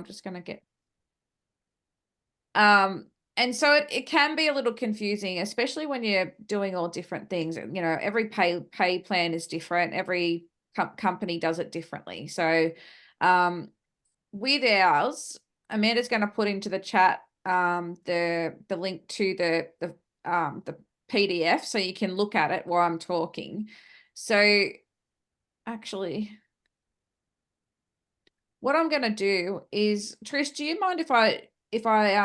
I'm just going to get, and so it can be a little confusing, especially when you're doing all different things. You know, every pay plan is different. Every company does it differently. So, with ours, Amanda's going to put into the chat the link to the PDF so you can look at it while I'm talking. So actually, what I'm going to do is, Trish, do you mind if I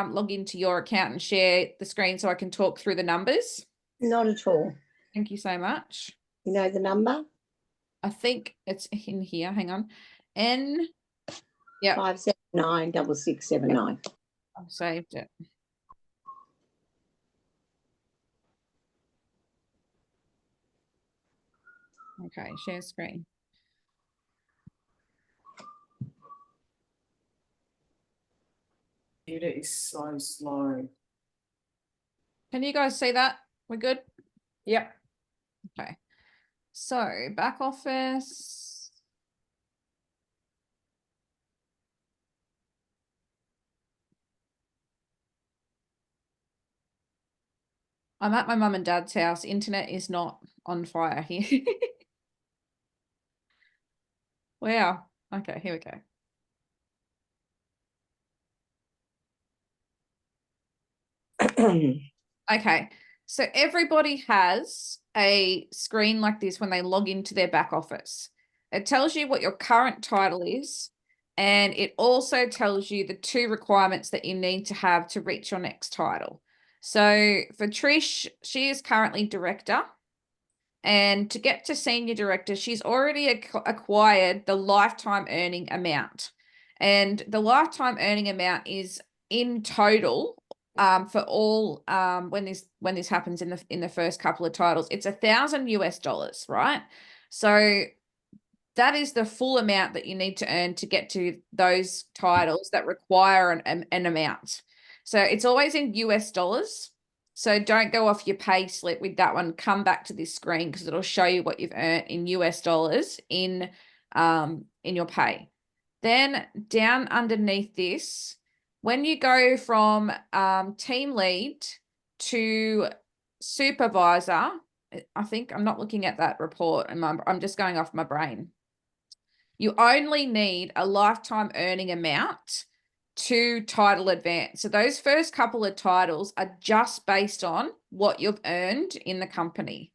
log into your account and share the screen so I can talk through the numbers? Not at all. Thank you so much. You know the number? I think it's in here. Hang on. Yeah. 5796679. I've saved it. Okay, share screen. It is so slow. Can you guys see that? We're good? Yep. Okay. So back office. I'm at my mum and dad's house. Internet is not on fire here. Wow. Okay, here we go. Okay, so everybody has a screen like this when they log into their back office. It tells you what your current title is, and it also tells you the 2 requirements that you need to have to reach your next title. So for Trish, she is currently director, and to get to senior director, she's already acquired the lifetime earning amount, and the lifetime earning amount is in total for all when this happens in the first couple of titles, it's $1,000 US, right? So that is the full amount that you need to earn to get to those titles that require an amount. So it's always in US dollars. So don't go off your pay slip with that one. Come back to this screen because it'll show you what you've earned in US dollars in your pay. Then down underneath this, when you go from team lead to supervisor, I think I'm not looking at that report and I'm just going off my brain. You only need a lifetime earning amount to title advance. So those first couple of titles are just based on what you've earned in the company.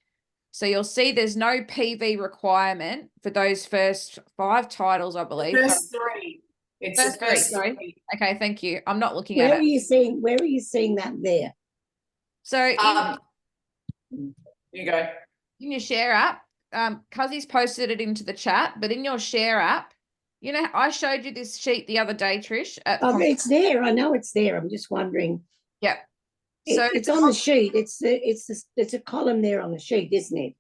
So you'll see there's no PV requirement for those first 5 titles, I believe. First 3. It's the first 3. Okay, thank you. I'm not looking Where at it. Where are you seeing that there? So you go. In your share app, Cuzzy's posted it into the chat, but in your share app, you know, I showed you this sheet the other day, Trish. It's there. I know it's there. I'm just wondering. Yep. So it's on the sheet. It's a column there on the sheet, isn't it?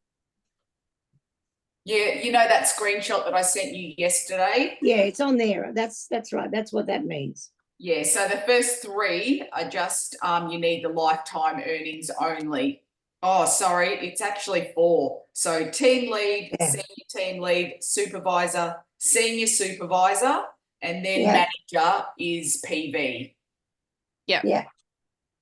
Yeah, you know that screenshot that I sent you yesterday? Yeah, it's on there. That's right. That's what that means. Yeah, so the first 3 are just you need the lifetime earnings only. Oh, sorry, it's actually 4. So team lead, senior team lead, supervisor, senior supervisor, and then manager is PV. Yeah. Yeah.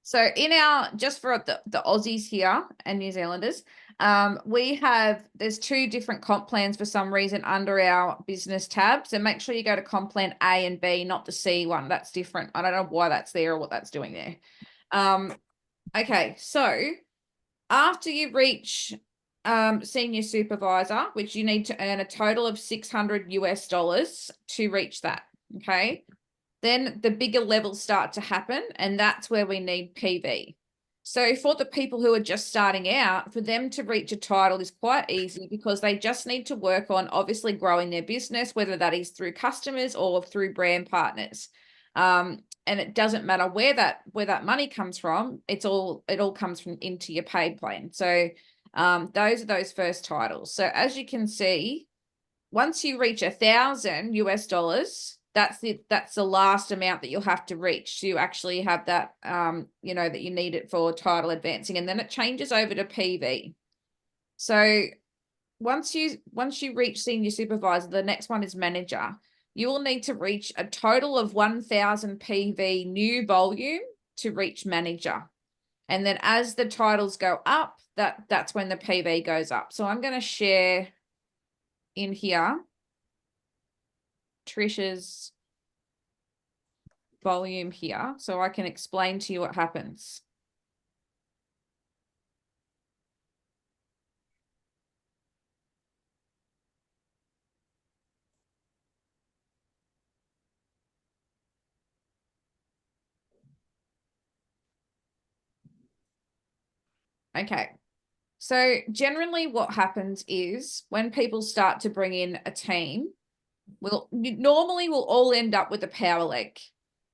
So in just for the Aussies here and New Zealanders, there's 2 different comp plans for some reason under our business tab. So make sure you go to comp plan A and B, not the C one. That's different. I don't know why that's there or what that's doing there. Okay, so after you reach senior supervisor, which you need to earn a total of $600 to reach that, okay? Then the bigger levels start to happen, and that's where we need PV. So for the people who are just starting out, for them to reach a title is quite easy because they just need to work on obviously growing their business, whether that is through customers or through brand partners. And it doesn't matter where that money comes from. It all comes from into your pay plan. So those are those first titles. So as you can see, once you reach $1,000 US, that's the last amount that you'll have to reach to actually have that you know, that you need it for title advancing, and then it changes over to PV. So once you reach senior supervisor, the next one is manager. you will need to reach a total of 1000 PV new volume to reach manager. And then as the titles go up, that's when the PV goes up. So I'm going to share in here Trish's volume here so I can explain to you what happens. Okay. So generally what happens is when people start to bring in a team, we'll all end up with a power leg.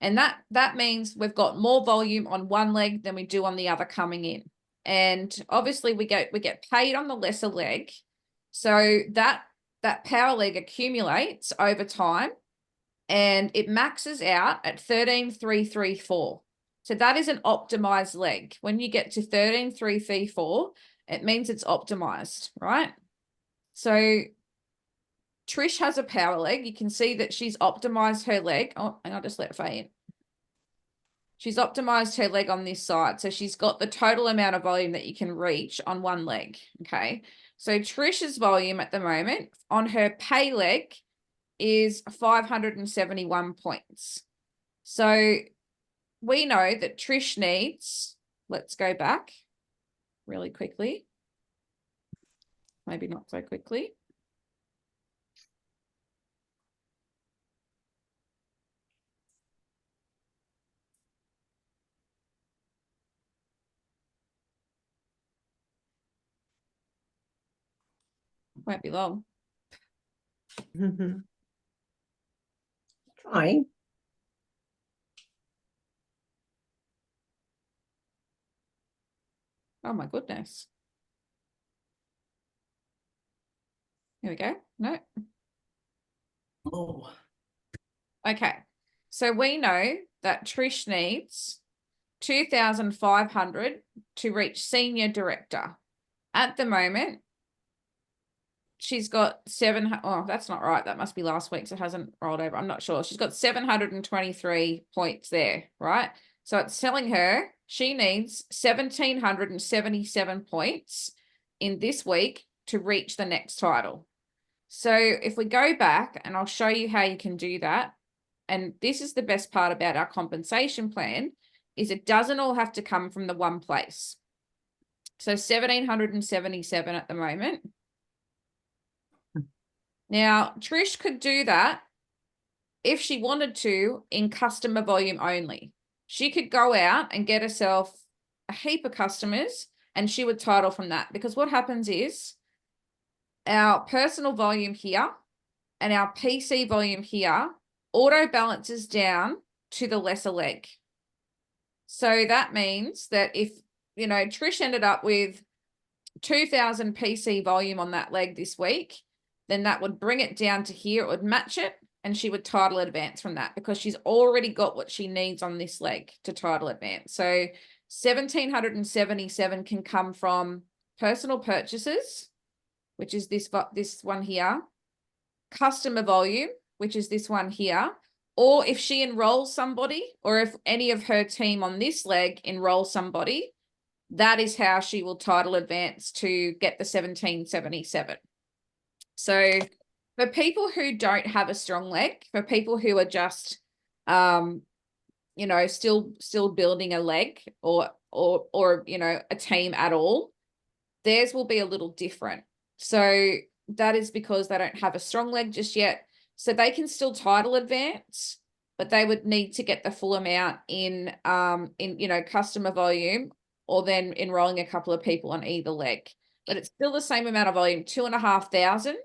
And that means we've got more volume on one leg than we do on the other coming in. And obviously we get paid on the lesser leg. So that power leg accumulates over time and it maxes out at 13,334. So that is an optimized leg. When you get to 13,334, it means it's optimized, right? So Trish has a power leg. You can see that she's optimized her leg. Oh, and I'll just let Faye in. She's optimized her leg on this side. So she's got the total amount of volume that you can reach on one leg. Okay. So Trish's volume at the moment on her pay leg is 571 points. So we know that Trish needs, let's go back really quickly. Maybe not so quickly. Won't be long. Trying. Oh my goodness. Here we go. No. Oh. Okay. So we know that Trish needs 2,500 to reach senior director. At the moment, she's got oh, that's not right. That must be last week's. It hasn't rolled over. I'm not sure. She's got 723 points there, right? So it's telling her she needs 1,777 points in this week to reach the next title. So if we go back, and I'll show you how you can do that. And this is the best part about our compensation plan, is it doesn't all have to come from the one place. So 1,777 at the moment. Now, Trish could do that if she wanted to in customer volume only. She could go out and get herself a heap of customers and she would title from that, because what happens is our personal volume here and our PC volume here auto balances down to the lesser leg. So that means that if, you know, Trish ended up with 2,000 PC volume on that leg this week, then that would bring it down to here. It would match it and she would title advance from that because she's already got what she needs on this leg to title advance. So 1,777 can come from personal purchases, which is this one here, customer volume, which is this one here, or if she enrolls somebody, or if any of her team on this leg enrolls somebody, that is how she will title advance to get the 1,777. So for people who don't have a strong leg, for people who are just, you know, still building a leg or, you know, a team at all, theirs will be a little different. So that is because they don't have a strong leg just yet. So they can still title advance, but they would need to get the full amount in, you know, customer volume, or then enrolling a couple of people on either leg. But it's still the same amount of volume, 2,500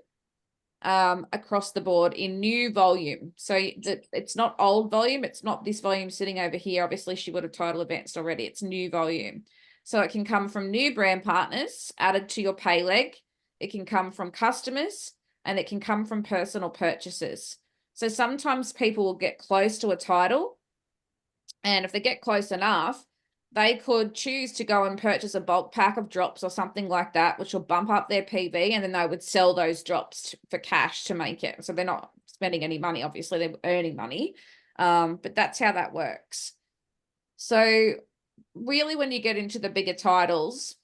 across the board in new volume. So it's not old volume. It's not this volume sitting over here. Obviously, she would have title advanced already. It's new volume. So it can come from new brand partners added to your pay leg. It can come from customers, and it can come from personal purchases. So sometimes people will get close to a title, and if they get close enough, they could choose to go and purchase a bulk pack of drops or something like that, which will bump up their PV, and then they would sell those drops for cash to make it. So they're not spending any money. Obviously, they're earning money. But that's how that works. So really, when you get into the bigger titles,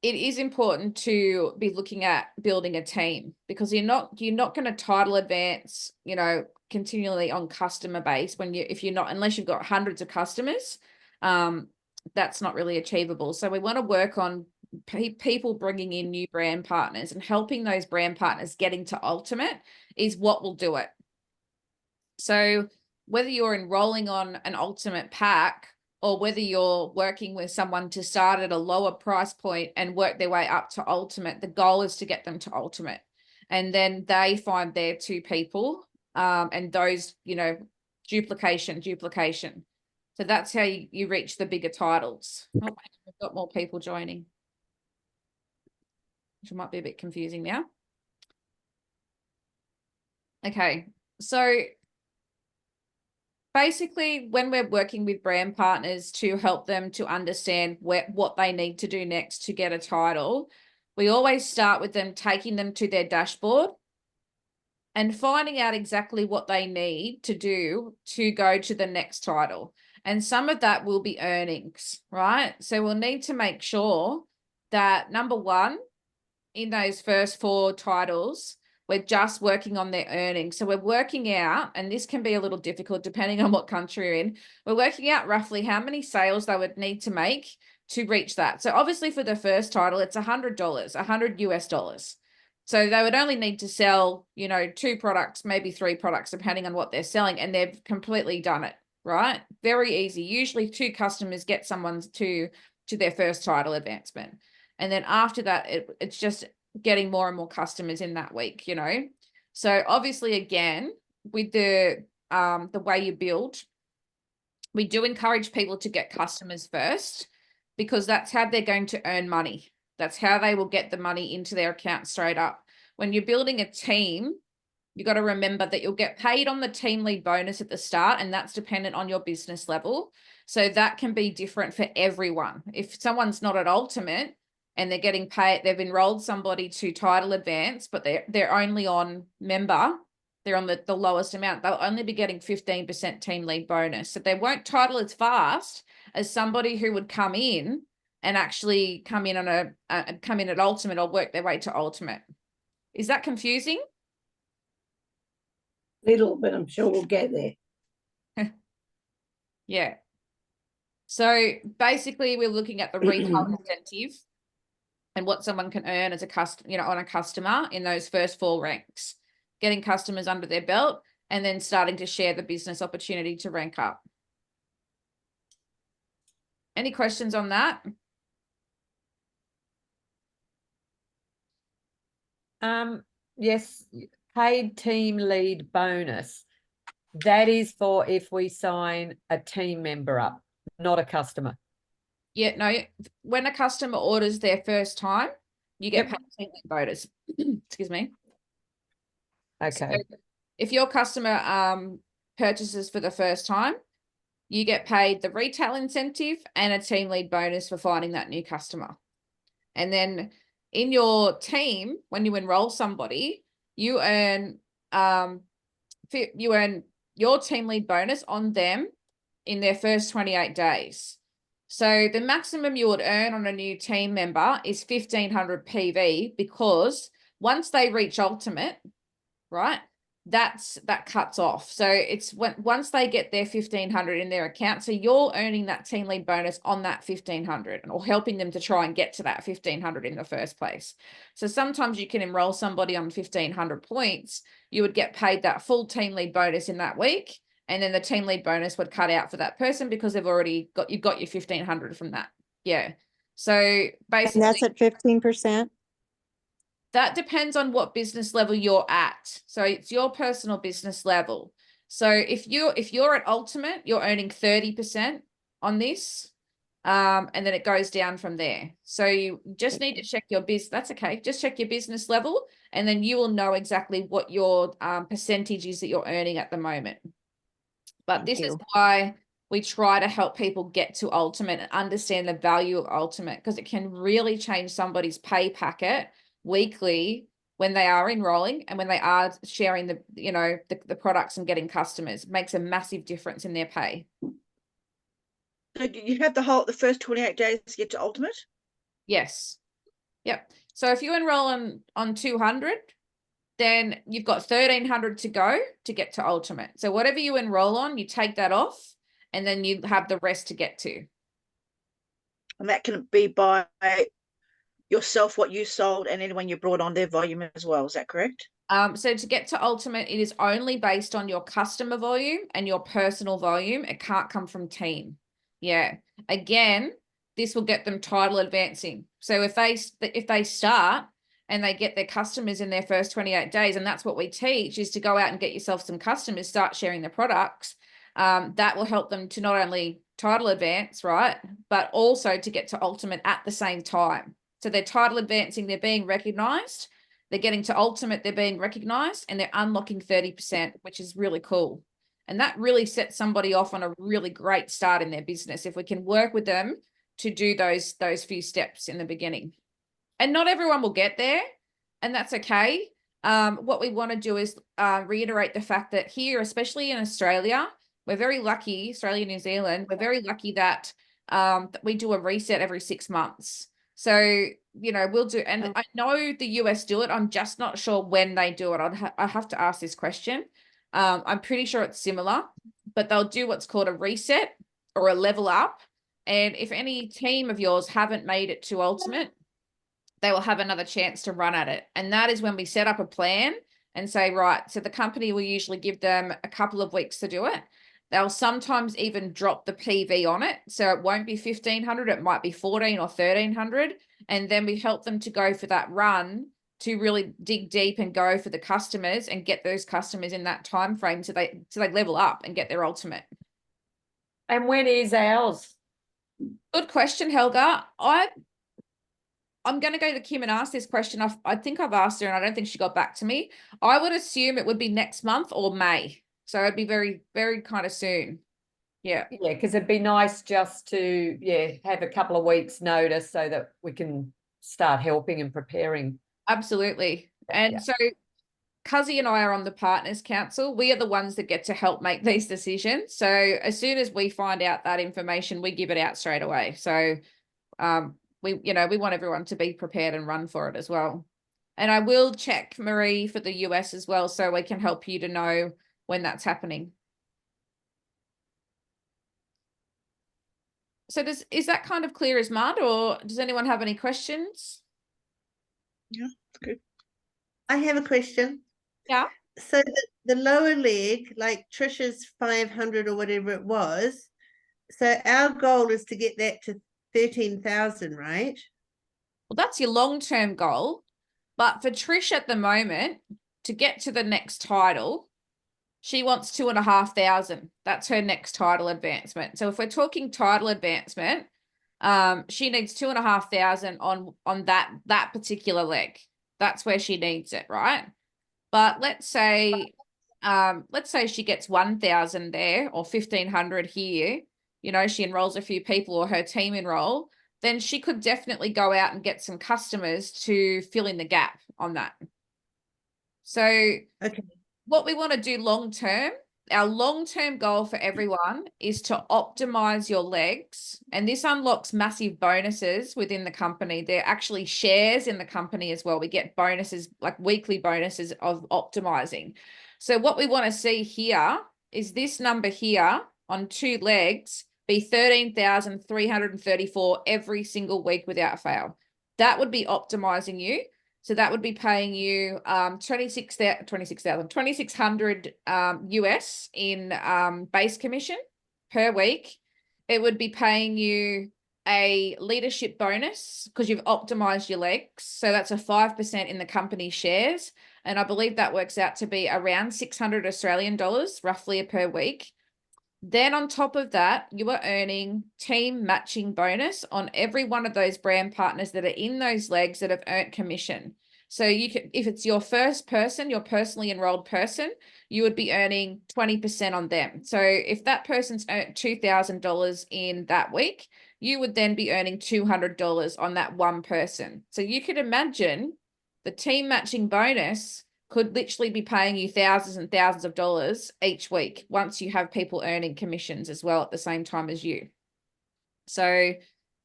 it is important to be looking at building a team, because you're not going to title advance, you know, continually on customer base unless you've got hundreds of customers. That's not really achievable. So we want to work on people bringing in new brand partners, and helping those brand partners getting to Ultimate is what will do it. So whether you're enrolling on an Ultimate pack, or whether you're working with someone to start at a lower price point and work their way up to Ultimate, the goal is to get them to Ultimate. And then they find their two people, and those, you know, duplication. So that's how you reach the bigger titles. Oh, we've got more people joining, which might be a bit confusing now. Okay, so basically, when we're working with brand partners to help them to understand what they need to do next to get a title, we always start with them taking them to their dashboard and finding out exactly what they need to do to go to the next title. And some of that will be earnings, right? So we'll need to make sure that, number one, in those first 4 titles, we're just working on their earnings. So we're working out, and this can be a little difficult depending on what country you're in, we're working out roughly how many sales they would need to make to reach that. So obviously for the first title, it's $100, $100 US. So they would only need to sell, you know, 2 products, maybe 3 products, depending on what they're selling, and they've completely done it, right? Very easy. Usually 2 customers get someone to their first title advancement. And then after that, it's just getting more and more customers in that week, you know. So obviously, again, with the way you build, we do encourage people to get customers first, because that's how they're going to earn money. That's how they will get the money into their account straight up. When you're building a team, you got to remember that you'll get paid on the team lead bonus at the start, and that's dependent on your business level. So that can be different for everyone. If someone's not at Ultimate and they're getting paid, they've enrolled somebody to title advance, but they're only on member, they're on the lowest amount, they'll only be getting 15% team lead bonus. So they won't title as fast as somebody who would come in and actually come in at Ultimate, or work their way to Ultimate. Is that confusing? Little, but I'm sure we'll get there. Yeah. So basically, we're looking at the retail incentive and what someone can earn as a customer, you know, on a customer in those first 4 ranks, getting customers under their belt, and then starting to share the business opportunity to rank up. Any questions on that? Yes, paid team lead bonus. That is for if we sign a team member up, not a customer. Yeah, no, when a customer orders their first time, you get paid team lead bonus. Excuse me. Okay. So if your customer purchases for the first time, you get paid the retail incentive and a team lead bonus for finding that new customer. And then in your team, when you enroll somebody, you earn your team lead bonus on them in their first 28 days. So the maximum you would earn on a new team member is 1,500 PV, because once they reach Ultimate, right, that cuts off. So it's once they get their 1,500 in their account, so you're earning that team lead bonus on that 1,500, or helping them to try and get to that 1,500 in the first place. So sometimes you can enroll somebody on 1,500 points, you would get paid that full team lead bonus in that week, and then the team lead bonus would cut out for that person because they've already got your 1,500 from that. Yeah. So basically, And that's at 15%. that depends on what business level you're at. So it's your personal business level. So if you're at Ultimate, you're earning 30% on this. And then it goes down from there. So you just need to check your business. That's okay. Just check your business level, and then you will know exactly what your percentage is that you're earning at the moment. But this is why we try to help people get to Ultimate and understand the value of Ultimate, because it can really change somebody's pay packet weekly when they are enrolling and when they are sharing the, you know, the products and getting customers. It makes a massive difference in their pay. So you have the first 28 days to get to ultimate? Yes. Yep. So if you enroll on 200, then you've got 1,300 to go to get to ultimate. So whatever you enroll on, you take that off and then you have the rest to get to. And that can be by yourself, what you sold, and anyone you brought on their volume as well. Is that correct? So to get to ultimate, it is only based on your customer volume and your personal volume. It can't come from team. Yeah. Again, this will get them title advancing. So if they start and they get their customers in their first 28 days, and that's what we teach, is to go out and get yourself some customers, start sharing the products. That will help them to not only title advance, right, but also to get to ultimate at the same time. So they're title advancing, they're being recognized, they're getting to ultimate, they're being recognized, and they're unlocking 30%, which is really cool. And that really sets somebody off on a really great start in their business if we can work with them to do those few steps in the beginning. And not everyone will get there, and that's okay. What we want to do is reiterate the fact that here, especially in Australia, we're very lucky, Australia, New Zealand, we're very lucky that we do a reset every 6 months. So, you know, we'll do, and I know the US do it. I'm just not sure when they do it. I have to ask this question. I'm pretty sure it's similar, but they'll do what's called a reset or a level up. And if any team of yours haven't made it to ultimate, they will have another chance to run at it. And that is when we set up a plan and say, right, so the company will usually give them a couple of weeks to do it. They'll sometimes even drop the PV on it. So it won't be 1,500, it might be 1,400 or 1,300. And then we help them to go for that run to really dig deep and go for the customers and get those customers in that time frame so they level up and get their ultimate. And when is ours? Good question, Helga. I'm going to go to Kim and ask this question. I think I've asked her and I don't think she got back to me. I would assume it would be next month or May. So it'd be very, very kind of soon. Yeah. Yeah, because it'd be nice just to, have a couple of weeks notice so that we can start helping and preparing. Absolutely. And so Cuzzy and I are on the Partners Council. We are the ones that get to help make these decisions. So as soon as we find out that information, we give it out straight away. So we want everyone to be prepared and run for it as well. And I will check, Marie, for the US as well, so we can help you to know when that's happening. So is that kind of clear as mud, or does anyone have any questions? Yeah, it's good. I have a question. Yeah. So the lower leg, like Trisha's 500 or whatever it was, so our goal is to get that to 13,000, right? Well, that's your long-term goal. But for Trish at the moment, to get to the next title, she wants 2,500. That's her next title advancement. So if we're talking title advancement, she needs 2,500 on that particular leg. That's where she needs it, right? But let's say she gets 1,000 there or 1,500 here. You know, she enrolls a few people or her team enroll, then she could definitely go out and get some customers to fill in the gap on that. So Okay. what we want to do long term, our long-term goal for everyone is to optimize your legs. And this unlocks massive bonuses within the company. They're actually shares in the company as well. We get bonuses, like weekly bonuses of optimizing. So what we want to see here is this number here on 2 legs be 13,334 every single week without fail. That would be optimizing you. So that would be paying you $2,600 US in base commission per week. It would be paying you a leadership bonus because you've optimized your legs. So that's a 5% in the company shares. And I believe that works out to be around 600 Australian dollars roughly per week. Then on top of that, you are earning team matching bonus on every one of those brand partners that are in those legs that have earned commission. So you can, if it's your first person, your personally enrolled person, you would be earning 20% on them. So if that person's earned $2,000 in that week, you would then be earning $200 on that one person. So you could imagine the team matching bonus could literally be paying you thousands and thousands of dollars each week once you have people earning commissions as well at the same time as you. So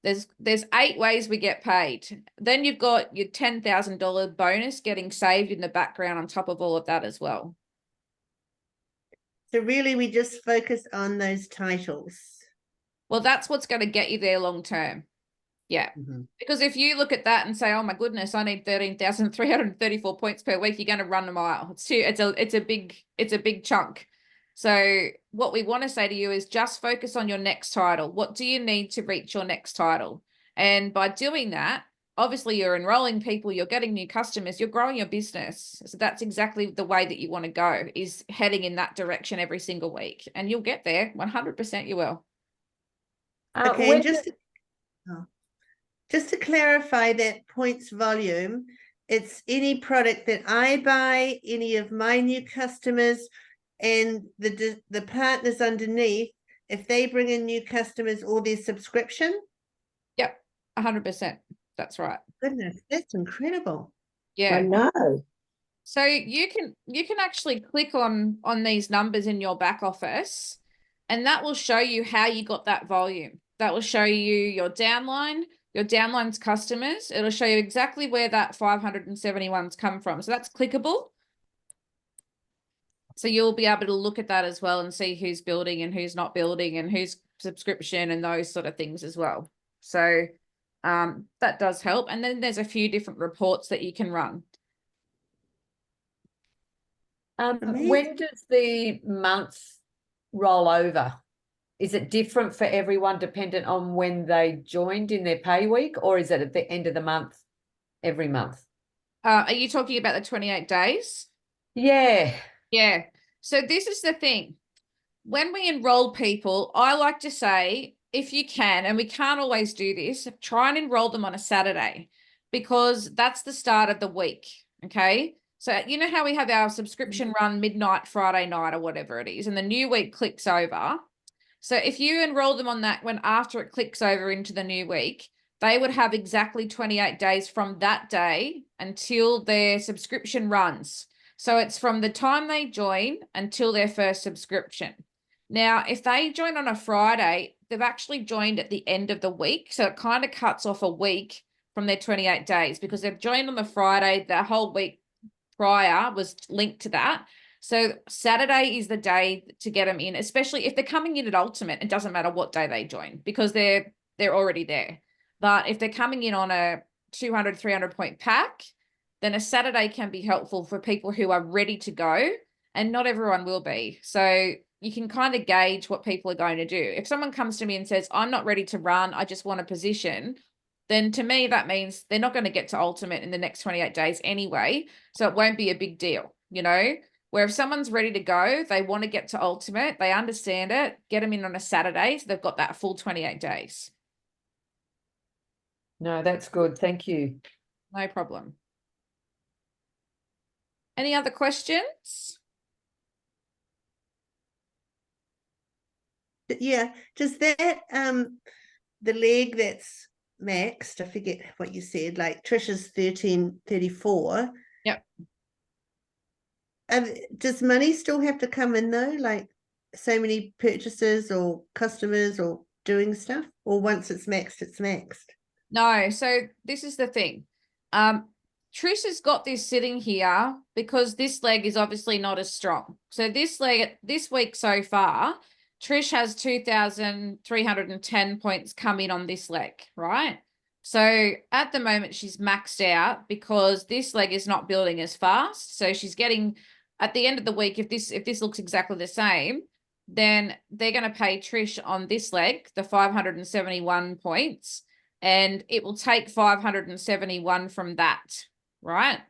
there's 8 ways we get paid. Then you've got your $10,000 bonus getting saved in the background on top of all of that as well. So really, we just focus on those titles. Well, that's what's going to get you there long term. Yeah. Because if you look at that and say, oh my goodness, I need 13,334 points per week, you're going to run a mile. It's a big chunk. So what we want to say to you is just focus on your next title. What do you need to reach your next title? And by doing that, obviously you're enrolling people, you're getting new customers, you're growing your business. So that's exactly the way that you want to go, is heading in that direction every single week. And you'll get there. 100% you will. Okay, when and just to clarify that points volume, it's any product that I buy, any of my new customers, and the partners underneath, if they bring in new customers or their subscription. Yep, 100%. That's right. Goodness, that's incredible. Yeah. I know. So you can actually click on these numbers in your back office, and that will show you how you got that volume. That will show you your downline's customers. It'll show you exactly where that 571's come from. So that's clickable. So you'll be able to look at that as well and see who's building and who's not building and who's subscription and those sort of things as well. So that does help. And then there's a few different reports that you can run. When does the month roll over? Is it different for everyone dependent on when they joined in their pay week, or is it at the end of the month every month? Are you talking about the 28 days? Yeah. Yeah. So this is the thing. When we enroll people, I like to say, if you can, and we can't always do this, try and enroll them on a Saturday, because that's the start of the week. Okay. So you know how we have our subscription run midnight Friday night or whatever it is, and the new week clicks over. So if you enroll them on that, when after it clicks over into the new week, they would have exactly 28 days from that day until their subscription runs. So it's from the time they join until their first subscription. Now, if they join on a Friday, they've actually joined at the end of the week. So it kind of cuts off a week from their 28 days, because they've joined on the Friday, the whole week prior was linked to that. So Saturday is the day to get them in, especially if they're coming in at Ultimate. It doesn't matter what day they join, because they're already there. But if they're coming in on a 200, 300 point pack, then a Saturday can be helpful for people who are ready to go, and not everyone will be. So you can kind of gauge what people are going to do. If someone comes to me and says, I'm not ready to run, I just want a position, then to me, that means they're not going to get to Ultimate in the next 28 days anyway. So it won't be a big deal, you know? Where if someone's ready to go, they want to get to Ultimate, they understand it, get them in on a Saturday, so they've got that full 28 days. No, that's good. Thank you. No problem. Any other questions? Yeah, does that the leg that's maxed, I forget what you said, like Trisha's 1334. Yep. Does money still have to come in though, like so many purchases or customers or doing stuff, or once it's maxed, it's maxed? No, so this is the thing. Trish has got this sitting here because this leg is obviously not as strong. So this leg, this week so far, Trish has 2,310 points come in on this leg, right? So at the moment she's maxed out because this leg is not building as fast. So she's getting, at the end of the week, if this looks exactly the same, then they're going to pay Trish on this leg the 571 points, and it will take 571 from that, right?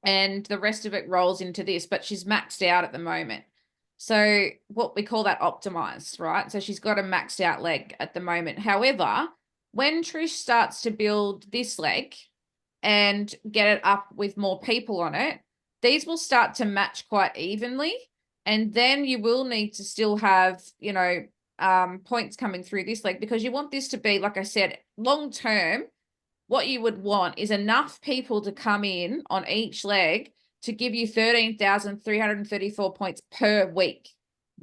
And the rest of it rolls into this, but she's maxed out at the moment. So what we call that optimized, right? So she's got a maxed out leg at the moment. However, when Trish starts to build this leg and get it up with more people on it, these will start to match quite evenly. And then you will need to still have, you know, points coming through this leg, because you want this to be, like I said, long term, what you would want is enough people to come in on each leg to give you 13,334 points per week.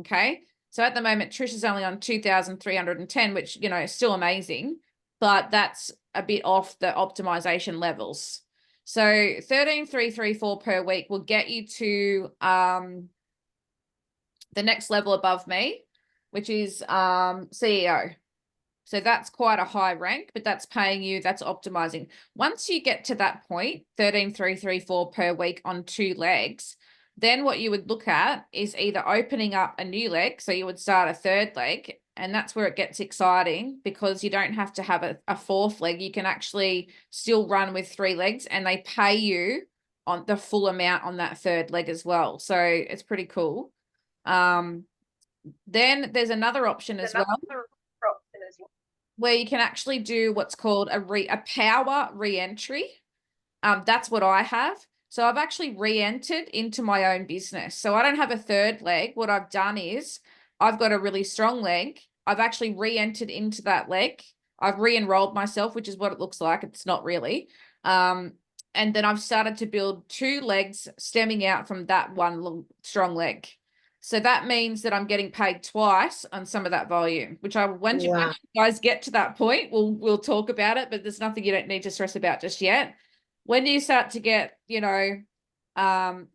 Okay. So at the moment, Trish is only on 2,310, which, you know, is still amazing, but that's a bit off the optimization levels. So 13,334 per week will get you to the next level above me, which is CEO. So that's quite a high rank, but that's paying you, that's optimizing. Once you get to that point, 13,334 per week on 2 legs, then what you would look at is either opening up a new leg. So you would start a 3rd leg, and that's where it gets exciting because you don't have to have a 4th leg. You can actually still run with 3 legs, and they pay you on the full amount on that 3rd leg as well. So it's pretty cool. Then there's another option as well, where you can actually do what's called a power re-entry. That's what I have. So I've actually re-entered into my own business. So I don't have a 3rd leg. What I've done is I've got a really strong leg. I've actually re-entered into that leg. I've re-enrolled myself, which is what it looks like. It's not really. And then I've started to build 2 legs stemming out from that one strong leg. So that means that I'm getting paid twice on some of that volume, which once you guys get to that point, we'll talk about it, but there's nothing you don't need to stress about just yet. When you start to get, you know,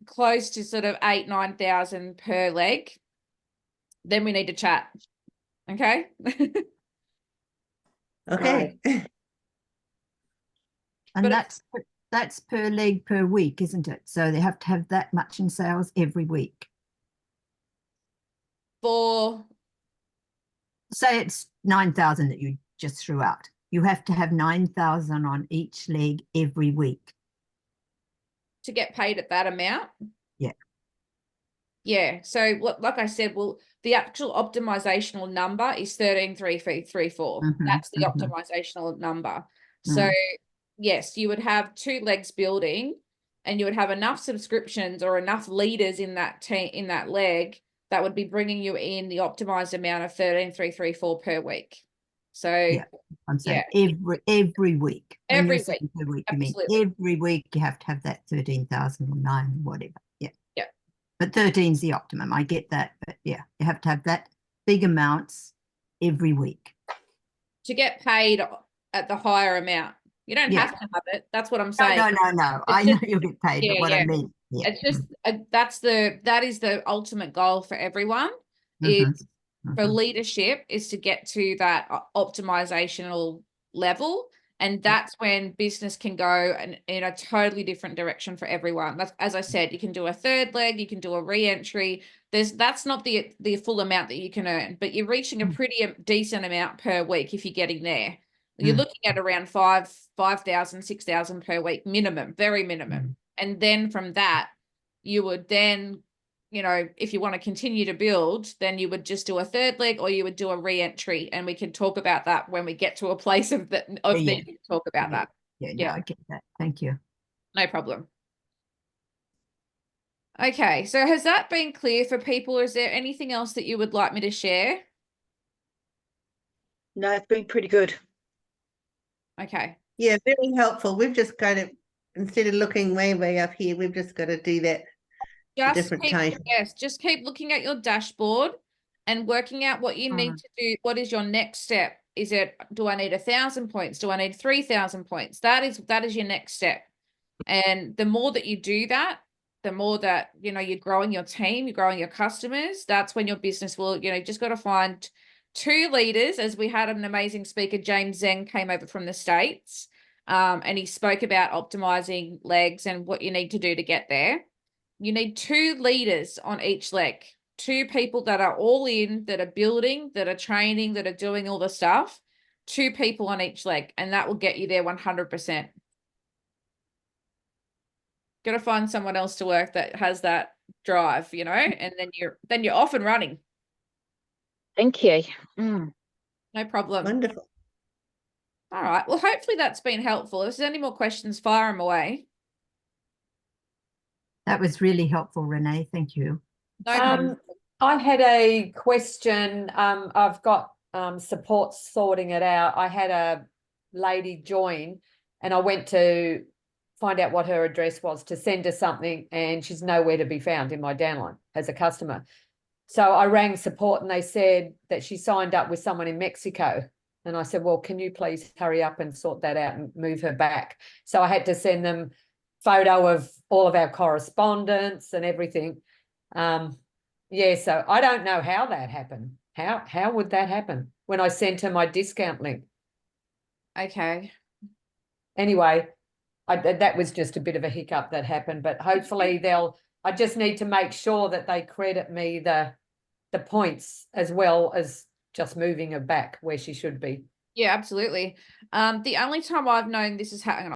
close to sort of 8,000-9,000 per leg, then we need to chat. Okay. Okay. And But that's per leg per week, isn't it? So they have to have that much in sales every week. for Say it's 9,000 that you just threw out. You have to have 9,000 on each leg every week. to get paid at that amount. Yeah. Yeah. So what, like I said, well, the actual optimizational number is 13,334. That's the optimizational number. So yes, you would have 2 legs building, and you would have enough subscriptions or enough leaders in that team, in that leg, that would be bringing you in the optimized amount of 13,334 per week. So Yeah, I'm saying every week. When Every you're saying per week, you mean absolutely. every week you have to have that 13,000 or 9, whatever. Yeah. Yeah. But 13 is the optimum. I get that. But yeah, you have to have that big amounts every week. to get paid at the higher amount. You don't have to have it. That's what I'm saying. No. I know you'll get paid, but what I mean. Yeah. It's just that is the ultimate goal for everyone, Mhm, is for leadership, is to get to that optimizational level. And that's when business can go in a totally different direction for everyone. That's, as I said, you can do a 3rd leg, you can do a re-entry. That's not the full amount that you can earn, but you're reaching a pretty decent amount per week if you're getting there. You're looking at around 5,000, 6,000 per week minimum, very minimum. And then from that, you would then, you know, if you want to continue to build, then you would just do a 3rd leg, or you would do a re-entry, and we can talk about that when we get to a place of needing to talk about that. Yeah, I get that. Thank you. No problem. Okay, so has that been clear for people? Is there anything else that you would like me to share? No, it's been pretty good. Okay. Yeah, very helpful. We've just kind of, instead of looking way up here, we've just got to do that Just different keep, time. yes, just keep looking at your dashboard and working out what you need to do. What is your next step? Is it, do I need 1,000 points? Do I need 3,000 points? That is your next step. And the more that you do that, the more that, you know, you're growing your team, you're growing your customers. That's when your business will, you know, just got to find 2 leaders, as we had an amazing speaker, James Zeng, came over from the States, and he spoke about optimizing legs and what you need to do to get there. You need 2 leaders on each leg, 2 people that are all in, that are building, that are training, that are doing all the stuff, 2 people on each leg, and that will get you there 100%. Got to find someone else to work that has that drive, you know, and then you're off and running. Thank you. No problem. Wonderful. All right. Well, hopefully that's been helpful. If there's any more questions, fire them away. That was really helpful, Renee. Thank you. No problem. I had a question. I've got support sorting it out. I had a lady join, and I went to find out what her address was to send her something, and she's nowhere to be found in my downline as a customer. So I rang support and they said that she signed up with someone in Mexico. And I said, well, can you please hurry up and sort that out and move her back? So I had to send them photo of all of our correspondence and everything. Yeah, so I don't know how that happened. How would that happen when I sent her my discount link? Okay. Anyway, that was just a bit of a hiccup that happened, but hopefully I just need to make sure that they credit me the points as well as just moving her back where she should be. Yeah, absolutely. The only time I've known this is happening,